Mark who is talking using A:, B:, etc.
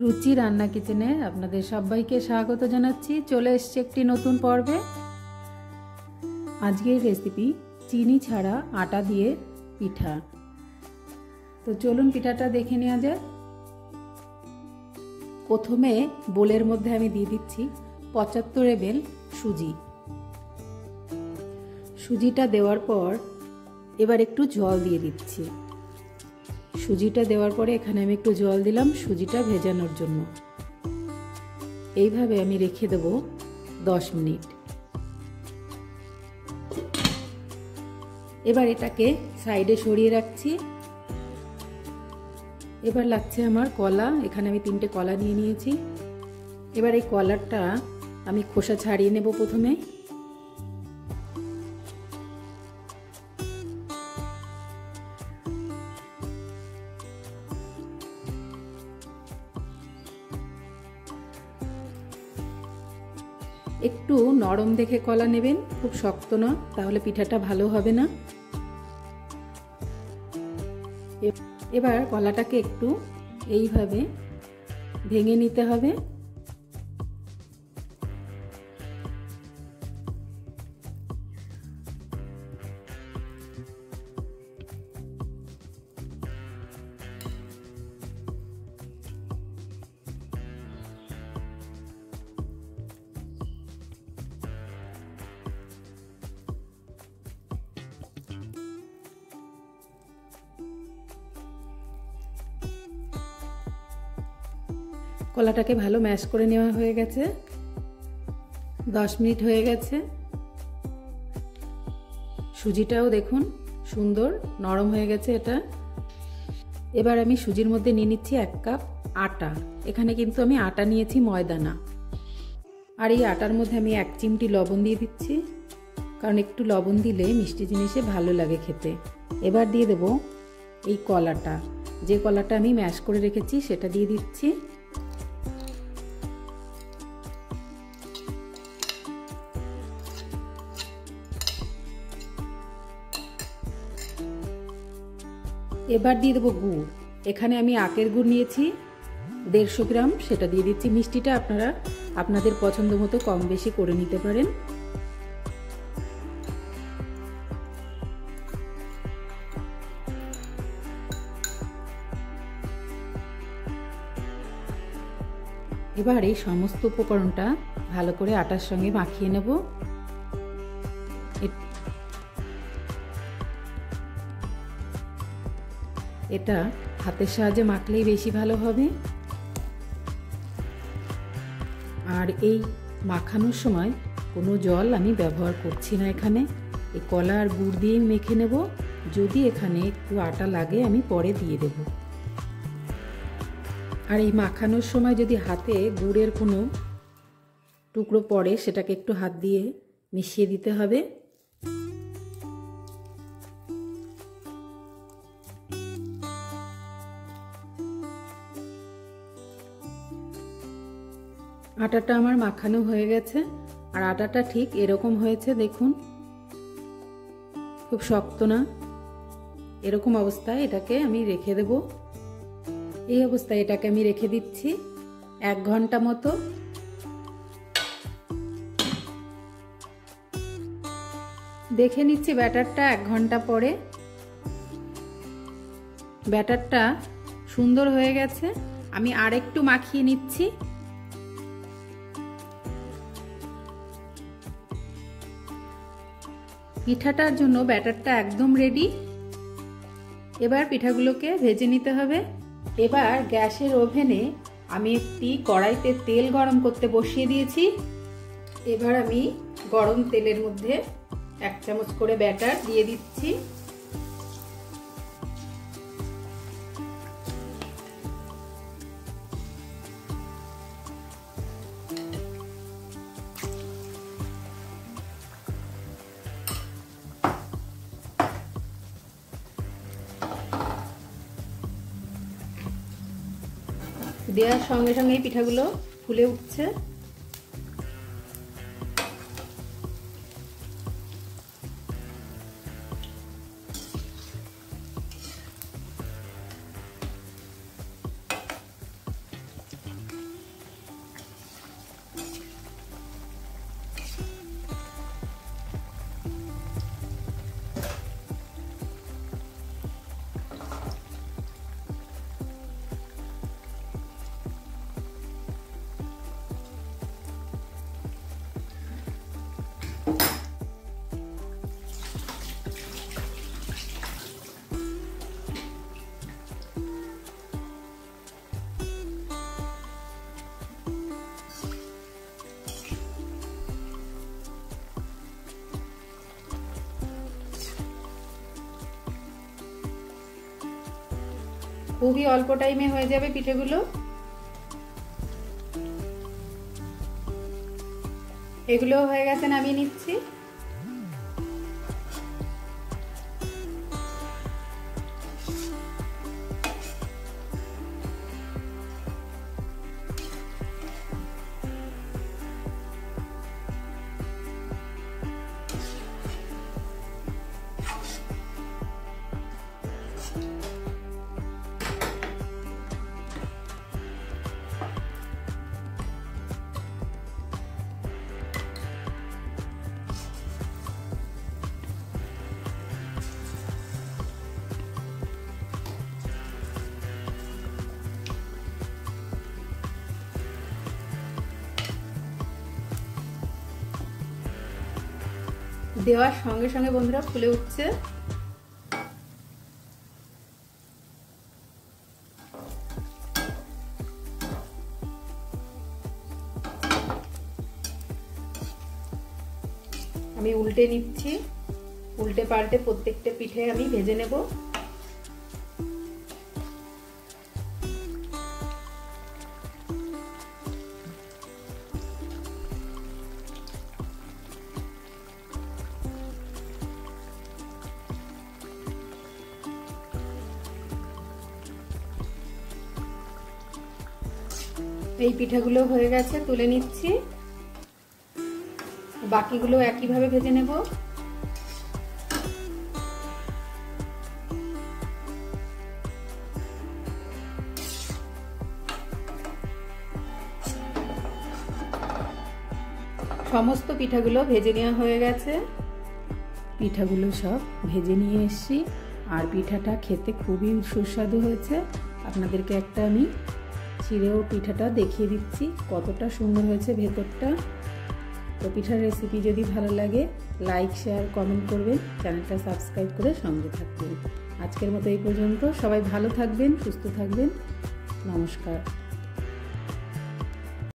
A: রুচি রান্না কিচেনে আপনাদের সবাইকে স্বাগত জানাচ্ছি। চলে এসেছি একটি নতুন পর্বে। আজকের রেসিপি চিনি ছাড়া আটা দিয়ে পিঠা। তো চলুন পিঠাটা দেখে নেওয়া যাক। প্রথমে বোলের মধ্যে আমি দিয়ে দিচ্ছি 75 ml সুজি। সুজিটা দেওয়ার পর এবার একটু জল দিয়ে দিচ্ছি। সুজিটা দেওয়ার পরে এখানে আমি একটু জল দিলাম সুজিটা ভেজানোর জন্য। এইভাবে আমি রেখে দেব 10 মিনিট। এবার এটাকে সাইডে সরিয়ে রাখছি। এবার লাগছে আমার কলা। এখানে আমি 3টে কলা নিয়ে নিয়েছি। এবার এই কলাটা আমি খোসা ছাড়িয়ে নেব প্রথমে। একটু নরম দেখে কলা নেবেন, খুব শক্ত না, তাহলে পিঠাটা ভালো হবে না। এবার কলাটাকে একটু এইভাবে ভেঙে নিতে হবে। কলাটাকে ভালো ম্যাশ করে নেওয়া হয়ে গেছে। 10 মিনিট হয়ে গেছে। সুজিটাও দেখুন সুন্দর নরম হয়ে গেছে এটা। এবার আমি সুজির মধ্যে নিয়ে নিচ্ছি 1 কাপ আটা। এখানে কিন্তু আমি আটা নিয়েছি, ময়দা না। আর এই আটার মধ্যে আমি 1 চিমটি লবণ দিয়ে দিচ্ছি, কারণ একটু লবণ দিলে মিষ্টি জিনিসে ভালো লাগে খেতে। এবার দিয়ে দেব এই কলাটা, যে কলাটা আমি ম্যাশ করে রেখেছি সেটা দিয়ে দিচ্ছি। এবার দিয়ে দেবো গুড়। এখানে আমি আখের গুড় নিয়েছি 150 গ্রাম, সেটা দিয়ে দিচ্ছি। মিষ্টিটা আপনারা আপনাদের পছন্দ মতো কম বেশি করে নিতে পারেন। এবার এই সমস্ত উপকরণটা ভালো করে আটার সঙ্গে মাখিয়ে নেব। এটা হাতের সাহায্যে মাখলেই বেশি ভালো হবে। আর এই মাখানোর সময় কোনো জল আমি ব্যবহার করছি না। এখানে এই কলা আর গুড় দিয়ে মেখে নেব। যদি এখানে একটু আটা লাগে আমি পরে দিয়ে দেব। আর এই মাখানোর সময় যদি হাতে গুড়ের কোনো টুকরো পড়ে সেটাকে একটু হাত দিয়ে মিশিয়ে দিতে হবে। আটাটা আমার মাখানো হয়ে গেছে। আর আটাটা ঠিক এরকম হয়েছে, দেখুন খুব শক্ত না। এরকম অবস্থায় এটাকে আমি রেখে দেব। এই অবস্থায় এটাকে আমি রেখে দিচ্ছি 1 ঘন্টা মতো। দেখে নিচ্ছি ব্যাটারটা 1 ঘন্টা পরে। ব্যাটারটা সুন্দর হয়ে গেছে। আমি আরেকটু মাখিয়ে নিচ্ছি। পিঠাটার জন্য ব্যাটারটা একদম রেডি। এবার পিঠাগুলোকে ভেজে নিতে হবে। এবার গ্যাসের ওভেনে আমি একটি কড়াইতে তেল গরম করতে বসিয়ে দিয়েছি। এবার আমি গরম তেলের মধ্যে 1 চামচ করে ব্যাটার দিয়ে দিচ্ছি। দেওয়ার সঙ্গে সঙ্গে এই পিঠাগুলো ফুলে উঠছে। খুবই অল্প টাইমে হয়ে যাবে পিঠেগুলো। এগুলো হয়ে গেছে, নামিয়ে নিচ্ছি। দেওয়ার সঙ্গে সঙ্গে বন্ধুরা ফুলে উঠছে। আমি উল্টে নিচ্ছি, উল্টে পাল্টে প্রত্যেকটা পিঠে আমি ভেজে নেব। এই পিঠাগুলো হয়ে গেছে, তুলে নিচ্ছি। বাকিগুলো একইভাবে ভেজে নেব। সমস্ত পিঠাগুলো ভেজে নেওয়া হয়ে গেছে। পিঠাগুলো সব ভেজে নিয়ে এসেছি, আর পিঠাটা খেতে খুবই সুস্বাদু হয়েছে। আপনাদেরকে একটা আমি ছিঁড়েও পিঠাটা দেখিয়ে দিচ্ছি কতটা সুন্দর হয়েছে ভেতরটা। তো পিঠার রেসিপি যদি ভালো লাগে লাইক, শেয়ার, কমেন্ট করবেন, চ্যানেলটা সাবস্ক্রাইব করে সঙ্গে থাকবেন। আজকের মতো এই পর্যন্ত। সবাই ভালো থাকবেন, সুস্থ থাকবেন। নমস্কার।